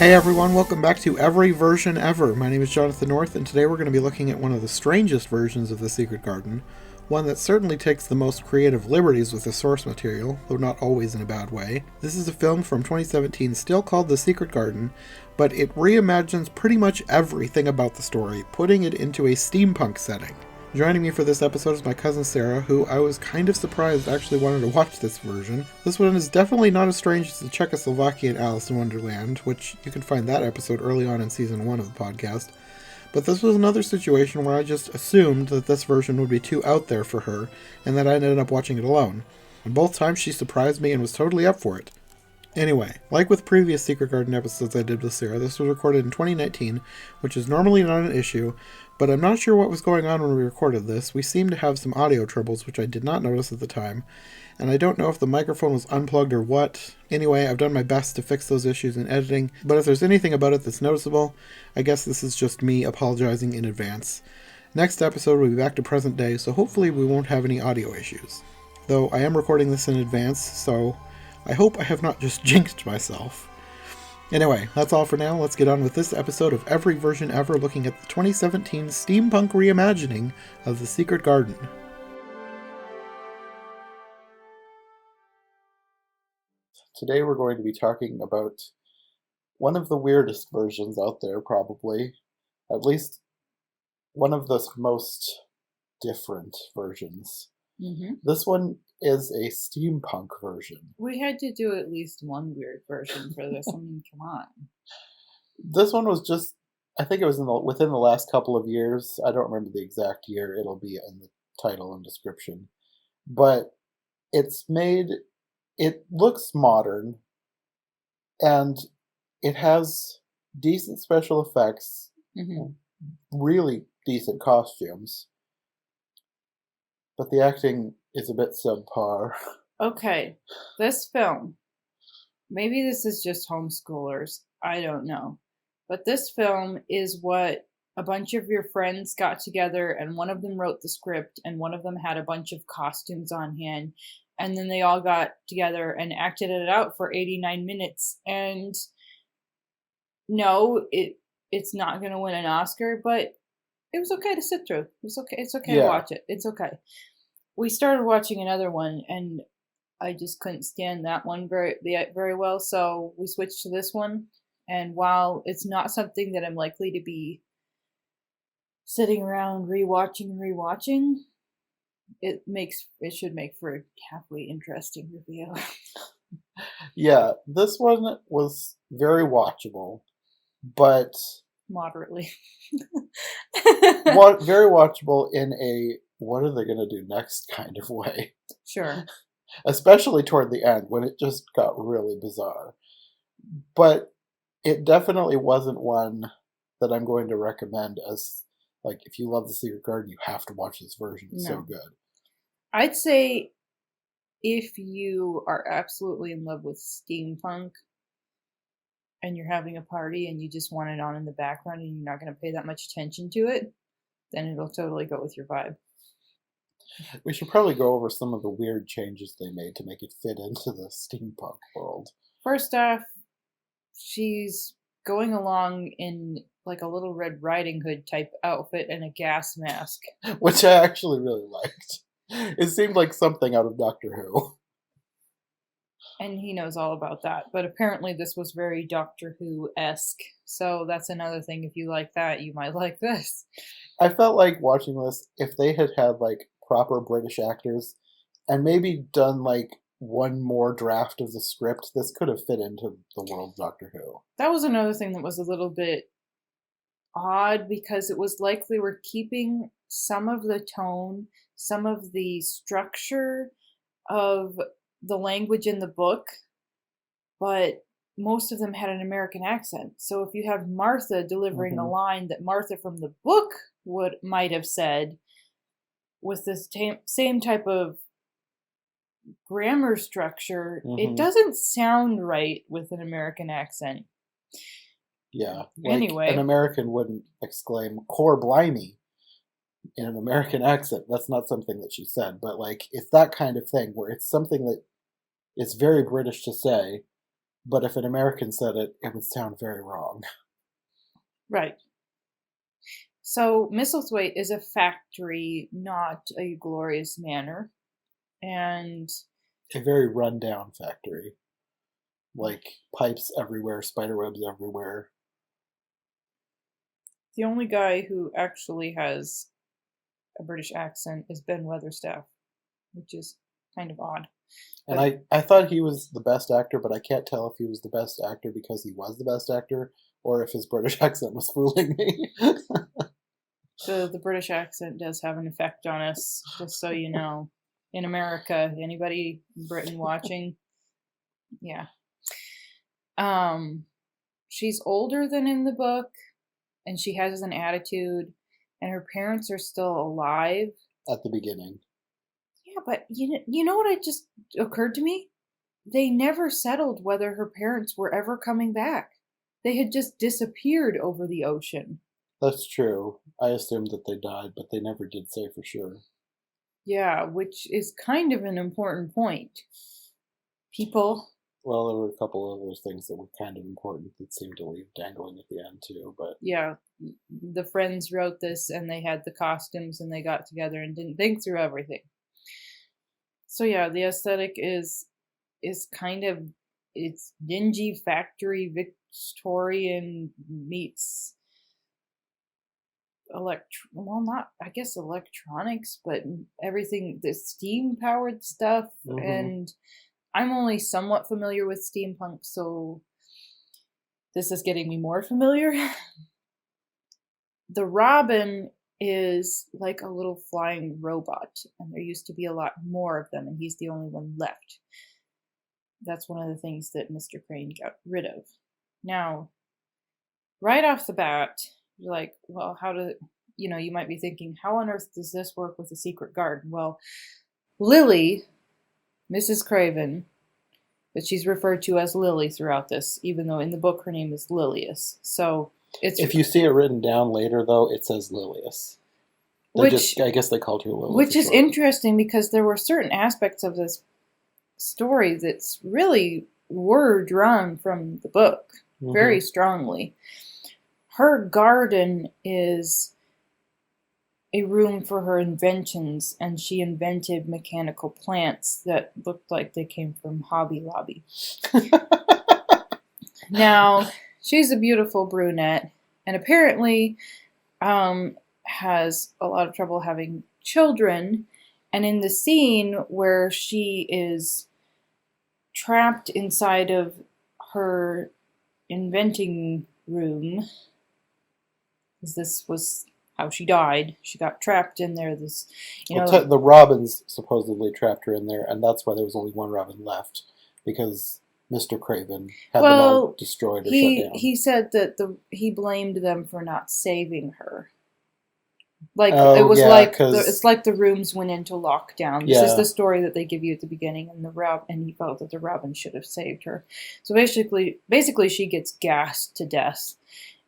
Hey everyone, welcome back to Every Version Ever. My name is Jonathan North, and today we're going to be looking at one of the strangest versions of The Secret Garden, one that certainly takes the most creative liberties with the source material, though not always in a bad way. This is a film from 2017 still called The Secret Garden, but it reimagines pretty much everything about the story, putting it into a steampunk setting. Joining me for this episode is my cousin Sarah, who I was kind of surprised actually wanted to watch this version. This one is definitely not as strange as the Czechoslovakian Alice in Wonderland, which you can find that episode early on in season 1 of the podcast. But this was another situation where I just assumed that this version would be too out there for her, and that I ended up watching it alone. And both times she surprised me and was totally up for it. Anyway, like with previous Secret Garden episodes I did with Sarah, this was recorded in 2019, which is normally not an issue, but I'm not sure what was going on when we recorded this. We seemed to have some audio troubles, which I did not notice at the time, and I don't know if the microphone was unplugged or what. Anyway, I've done my best to fix those issues in editing, but if there's anything about it that's noticeable, I guess this is just me apologizing in advance. Next episode will be back to present day, so hopefully we won't have any audio issues. Though I am recording this in advance, so I hope I have not just jinxed myself. Anyway, that's all for now. Let's get on with this episode of Every Version Ever, looking at the 2017 steampunk reimagining of The Secret Garden. Today we're going to be talking about one of the weirdest versions out there, probably. At least one of the most different versions. Mm-hmm. This one is a steampunk version. We had to do at least one weird version for this. I mean, come on. This one was just, I think it was within the last couple of years. I don't remember the exact year. It'll be in the title and description. But it looks modern, and it has decent special effects, really decent costumes, but the acting is a bit subpar. Okay, this film, maybe this is just homeschoolers, I don't know, but this film is what a bunch of your friends got together and one of them wrote the script and one of them had a bunch of costumes on hand, and then they all got together and acted it out for 89 minutes, and no, it's not going to win an Oscar, but it was okay to sit through. It's okay to watch it. It's okay. We started watching another one, and I just couldn't stand that one very well, so we switched to this one. And while it's not something that I'm likely to be sitting around rewatching, it should make for a halfway interesting review. Yeah, this one was very watchable, but moderately. Very watchable in a what are they going to do next kind of way. Sure. Especially toward the end when it just got really bizarre. But it definitely wasn't one that I'm going to recommend as, like, if you love The Secret Garden, you have to watch this version. It's so good. I'd say if you are absolutely in love with steampunk and you're having a party and you just want it on in the background and you're not going to pay that much attention to it, then it'll totally go with your vibe. We should probably go over some of the weird changes they made to make it fit into the steampunk world. First off, she's going along in like a Little Red Riding Hood type outfit and a gas mask. Which I actually really liked. It seemed like something out of Doctor Who. And he knows all about that. But apparently this was very Doctor Who-esque. So that's another thing. If you like that, you might like this. I felt like watching this, if they had like proper British actors and maybe done like one more draft of the script, this could have fit into the world of Doctor Who. That was another thing that was a little bit odd, because it was like they were keeping some of the tone, some of the structure of the language in the book, but most of them had an American accent. So if you have Martha delivering a line that Martha from the book might have said with this same type of grammar structure, it doesn't sound right with an American accent. Yeah. Like anyway, an American wouldn't exclaim "Cor blimey" in an American accent. That's not something that she said. But like, it's that kind of thing where it's something that it's very British to say, But if an American said it, it would sound very wrong. Right. So Misselthwaite is a factory, not a glorious manor. And A very rundown factory. Like pipes everywhere, spiderwebs everywhere. the only guy who actually has a British accent is Ben Weatherstaff, which is kind of odd. And But I thought he was the best actor, but I can't tell if he was the best actor because he was the best actor or if his British accent was fooling me. the British accent does have an effect on us, just so you know. In America, anybody in Britain watching? Yeah. She's older than in the book, and she has an attitude, and her parents are still alive. At the beginning. Yeah, but you know what just occurred to me? They never settled whether her parents were ever coming back. They had just disappeared over the ocean. That's true. I assumed that they died, but they never did say for sure. Yeah, which is kind of an important point. People. Well, there were a couple of other things that were kind of important that seemed to leave dangling at the end too, but Yeah, the friends wrote this and they had the costumes and they got together and didn't think through everything. So yeah, the aesthetic is kind of, it's dingy factory Victorian meets not, I guess, electronics, but everything, the steam powered stuff. And I'm only somewhat familiar with steampunk, so this is getting me more familiar. The Robin is like a little flying robot, and there used to be a lot more of them, and he's the only one left. That's one of the things that Mr. Crane got rid of. Now, right off the bat, you're like, well, you might be thinking, how on earth does this work with the secret garden? Well, Lily, Mrs. Craven, but she's referred to as Lily throughout this, even though in the book her name is Lilius. So if you see it written down later, though, it says Lilius. I guess they called her Lily. Which is interesting because there were certain aspects of this story that's really were drawn from the book very strongly. Her garden is a room for her inventions, and she invented mechanical plants that looked like they came from Hobby Lobby. Now, she's a beautiful brunette, and apparently has a lot of trouble having children. And in the scene where she is trapped inside of her inventing room, because this was how she died. She got trapped in there. The Robins supposedly trapped her in there, and that's why there was only one Robin left, because Mr. Craven had them all destroyed or shut down. He said that he blamed them for not saving her. It's like the rooms went into lockdown. This is the story that they give you at the beginning, and he felt that the Robin should have saved her. So basically she gets gassed to death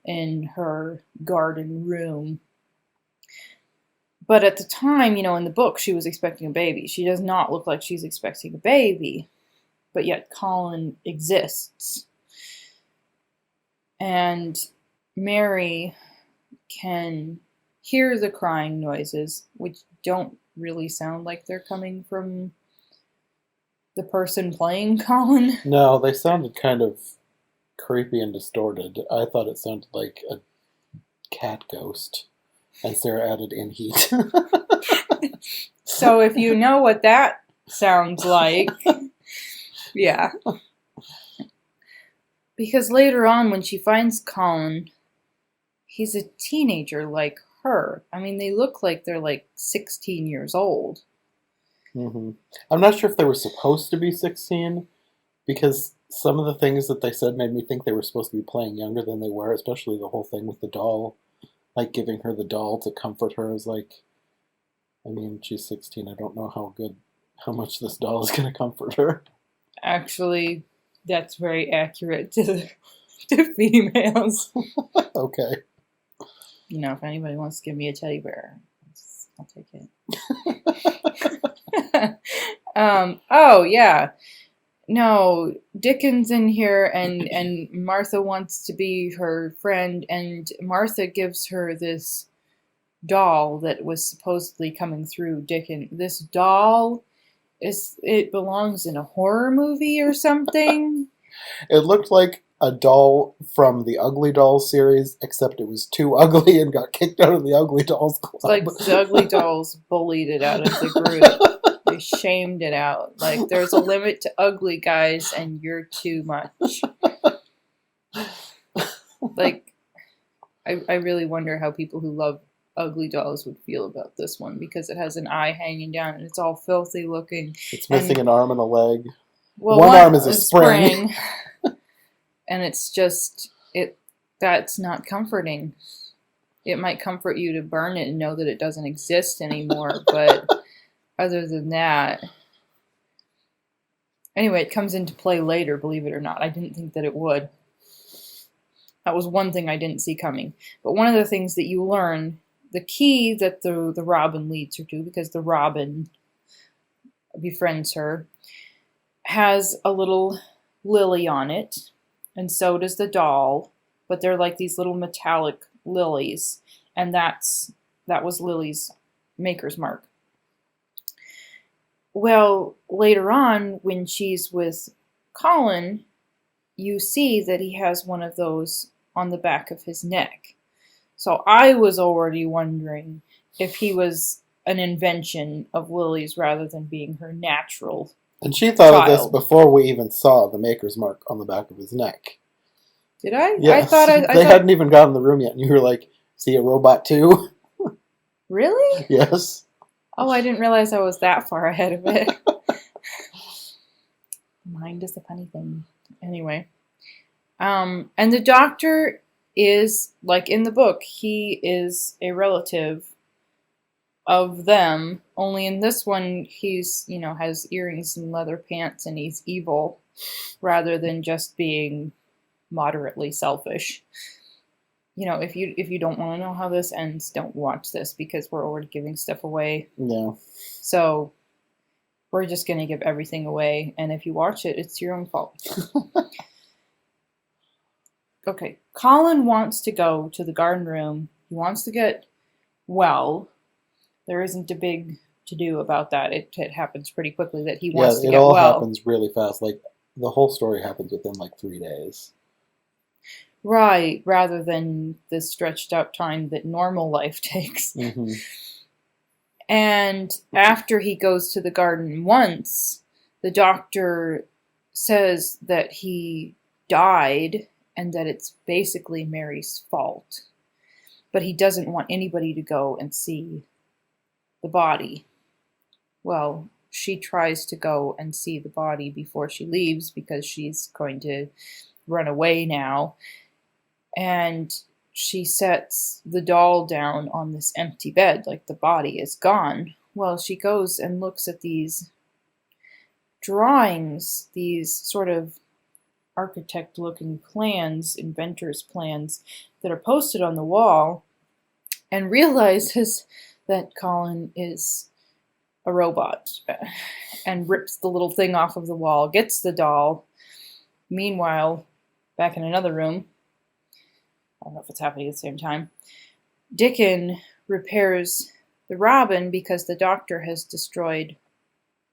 in her garden room. But at the time, in the book, she was expecting a baby. She does not look like she's expecting a baby, but yet Colin exists. And Mary can hear the crying noises, which don't really sound like they're coming from the person playing Colin. No, they sounded kind of creepy and distorted. I thought it sounded like a cat ghost. And Sarah added in heat. So if you know what that sounds like, yeah. Because later on when she finds Colin, he's a teenager like her. I mean, they look like they're like 16 years old. I'm not sure if they were supposed to be 16, because some of the things that they said made me think they were supposed to be playing younger than they were, especially the whole thing with the doll. Like giving her the doll to comfort her is like, I mean, she's 16. I don't know how much this doll is going to comfort her. Actually, that's very accurate to females. Okay. If anybody wants to give me a teddy bear, I'll take it. Oh, yeah. No, Dickens in here, and Martha wants to be her friend, and Martha gives her this doll that was supposedly coming through Dickens. This doll it belongs in a horror movie or something. It looked like a doll from the Ugly Dolls series, except it was too ugly and got kicked out of the Ugly Dolls It's like Club. the Ugly Dolls bullied it out of the group. They shamed it out. Like, there's a limit to ugly, guys, and you're too much. Like, I really wonder how people who love Ugly Dolls would feel about this one, because it has an eye hanging down and it's all filthy looking. It's missing an arm and a leg. Well, one arm is a spring. And it's just, that's not comforting. It might comfort you to burn it and know that it doesn't exist anymore, but other than that... Anyway, it comes into play later, believe it or not. I didn't think that it would. That was one thing I didn't see coming. But one of the things that you learn, the key that the Robin leads her to, because the Robin befriends her, has a little lily on it, and so does the doll, but they're like these little metallic lilies, and that was Lily's maker's mark. Well, later on, when she's with Colin, you see that he has one of those on the back of his neck. So I was already wondering if he was an invention of Lily's rather than being her natural And she thought child. of this before we even saw the maker's mark on the back of his neck. Did I? Yes. They hadn't even gotten in the room yet, and you were like, "See a robot too?" Really? Yes. Oh, I didn't realize I was that far ahead of it. Mind is a funny thing. Anyway. And the doctor is, like in the book, he is a relative of them. Only in this one, he's, has earrings and leather pants and he's evil rather than just being moderately selfish. If you don't want to know how this ends, don't watch this because we're already giving stuff away. Yeah. So we're just going to give everything away. And if you watch it, it's your own fault. Okay, Colin wants to go to the garden room. He wants to get well. There isn't a big to-do about that. It happens pretty quickly that he wants to get well. It all happens really fast. Like, the whole story happens within, 3 days. Right, rather than the stretched out time that normal life takes. Mm-hmm. And after he goes to the garden once, the doctor says that he died and that it's basically Mary's fault. But he doesn't want anybody to go and see the body. Well, she tries to go and see the body before she leaves because she's going to run away now. And she sets the doll down on this empty bed, like the body is gone. Well, she goes and looks at these drawings, these sort of architect-looking plans, inventor's plans, that are posted on the wall, and realizes that Colin is a robot, and rips the little thing off of the wall, gets the doll. Meanwhile, back in another room, I don't know if it's happening at the same time, Dickon repairs the Robin because the doctor has destroyed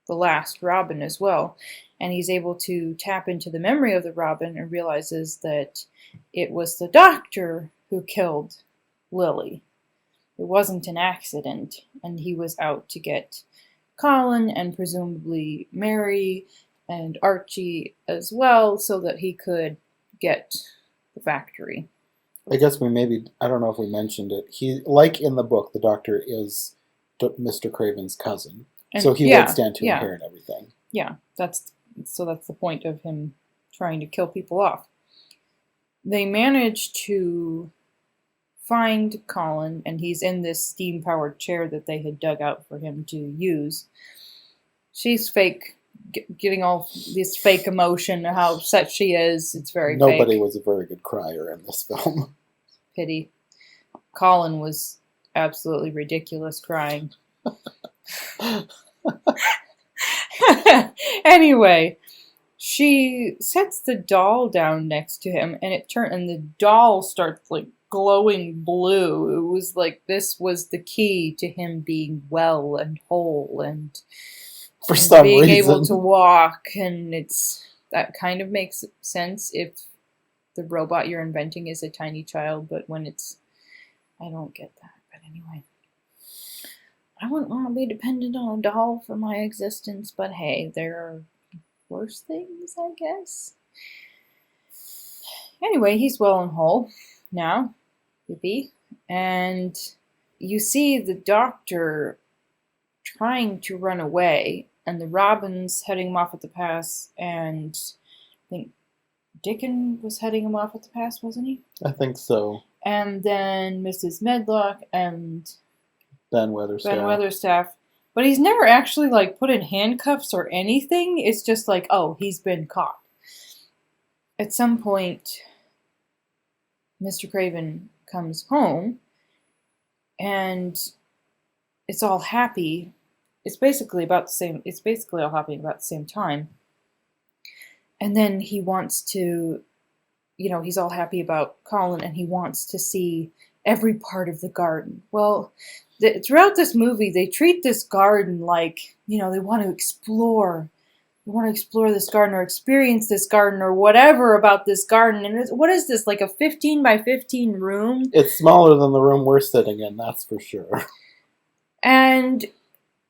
the last Robin as well. And he's able to tap into the memory of the Robin and realizes that it was the doctor who killed Lily. It wasn't an accident, and he was out to get Colin and presumably Mary and Archie as well so that he could get the factory. I guess I don't know if we mentioned it. He, like in the book, the doctor is Mr. Craven's cousin. And so he would stand to inherit everything. Yeah, that's the point of him trying to kill people off. They manage to find Colin, and he's in this steam-powered chair that they had dug out for him to use. She's fake, getting all this fake emotion, how upset she is. It's very fake. Nobody was a very good crier in this film. Pity. Colin was absolutely ridiculous crying. Anyway, she sets the doll down next to him, and the doll starts like glowing blue. It was like this was the key to him being well and whole For and some being able reason. to walk. And that kind of makes sense if the robot you're inventing is a tiny child, but when I don't get that. But anyway, I wouldn't want to be dependent on a doll for my existence, but hey, there are worse things, I guess. Anyway, he's well and whole now, yippee. And you see the doctor trying to run away, and the Robins heading him off at the pass, and I think Dickon was heading him off at the pass, wasn't he? I think so. And then Mrs. Medlock and Ben Weatherstaff. But he's never actually like put in handcuffs or anything. It's just like, oh, he's been caught. At some point, Mr. Craven comes home, and it's all happy. It's basically all happening about the same time. And then he wants to, he's all happy about Colin, and he wants to see every part of the garden. Well, throughout this movie, they treat this garden like, they want to explore. They want to explore this garden or experience this garden or whatever about this garden. And what is this, like a 15 by 15 room? It's smaller than the room we're sitting in, that's for sure. And,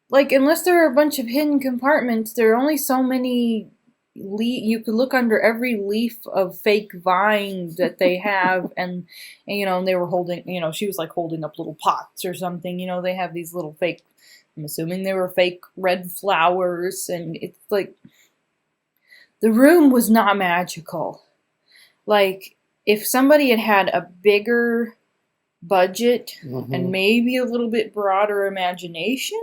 like, unless there are a bunch of hidden compartments, there are only so many you could look under every leaf of fake vine that they have, and they were holding, she was like holding up little pots or something. They have these little fake, I'm assuming they were fake red flowers, and it's like the room was not magical. Like, if somebody had had a bigger budget and maybe a little bit broader imagination,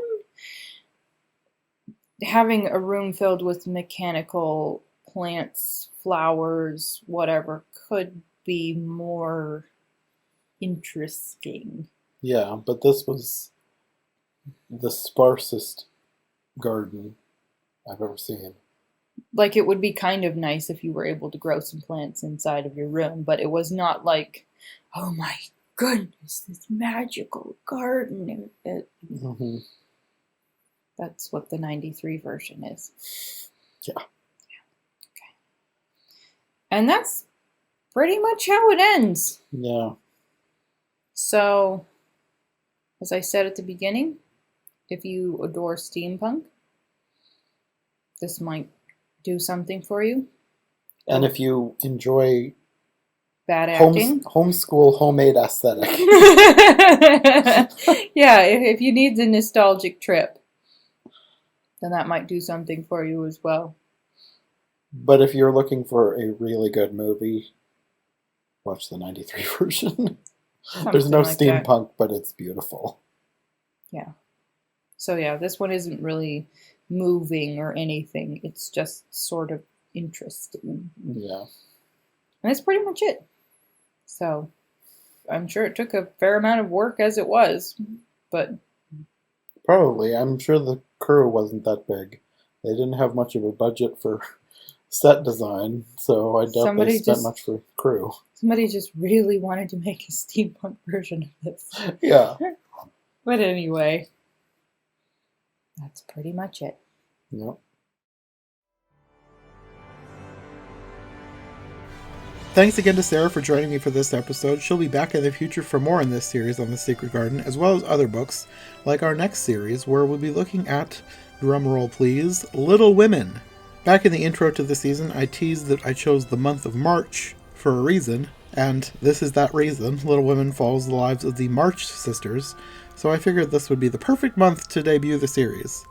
having a room filled with mechanical plants, flowers, whatever, could be more interesting. Yeah, but this was the sparsest garden I've ever seen. Like, it would be kind of nice if you were able to grow some plants inside of your room, but it was not like, oh my goodness, this magical garden. That's what the 93 version is. Yeah. Okay. And that's pretty much how it ends. Yeah. So, as I said at the beginning, if you adore steampunk, this might do something for you. And if you enjoy bad acting, homeschool homemade aesthetic. Yeah, if you need the nostalgic trip, then that might do something for you as well. But if you're looking for a really good movie, watch the 93 version. There's no like steampunk, but it's beautiful. Yeah. So yeah, this one isn't really moving or anything. It's just sort of interesting. Yeah. And that's pretty much it. So I'm sure it took a fair amount of work as it was, but... Probably. I'm sure the crew wasn't that big. They didn't have much of a budget for set design, so I doubt they spent much for crew. Somebody just really wanted to make a steampunk version of this. Yeah. But anyway, that's pretty much it. Yep. Thanks again to Sarah for joining me for this episode. She'll be back in the future for more in this series on The Secret Garden, as well as other books, like our next series, where we'll be looking at, drumroll please, Little Women. Back in the intro to the season, I teased that I chose the month of March for a reason, and this is that reason. Little Women follows the lives of the March sisters, so I figured this would be the perfect month to debut the series.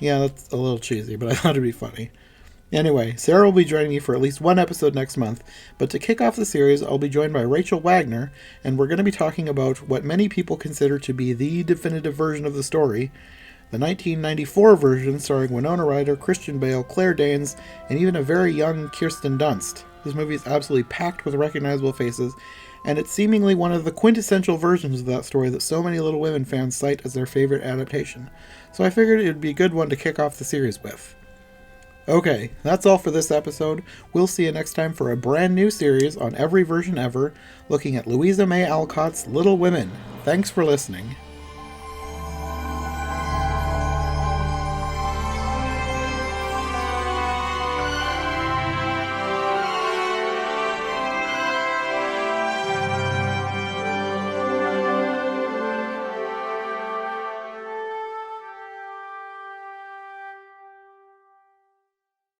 Yeah, that's a little cheesy, but I thought it'd be funny. Anyway, Sarah will be joining me for at least one episode next month, but to kick off the series, I'll be joined by Rachel Wagner, and we're going to be talking about what many people consider to be the definitive version of the story, the 1994 version starring Winona Ryder, Christian Bale, Claire Danes, and even a very young Kirsten Dunst. This movie is absolutely packed with recognizable faces, and it's seemingly one of the quintessential versions of that story that so many Little Women fans cite as their favorite adaptation. So I figured it would be a good one to kick off the series with. Okay, that's all for this episode. We'll see you next time for a brand new series on Every Version Ever, looking at Louisa May Alcott's Little Women. Thanks for listening.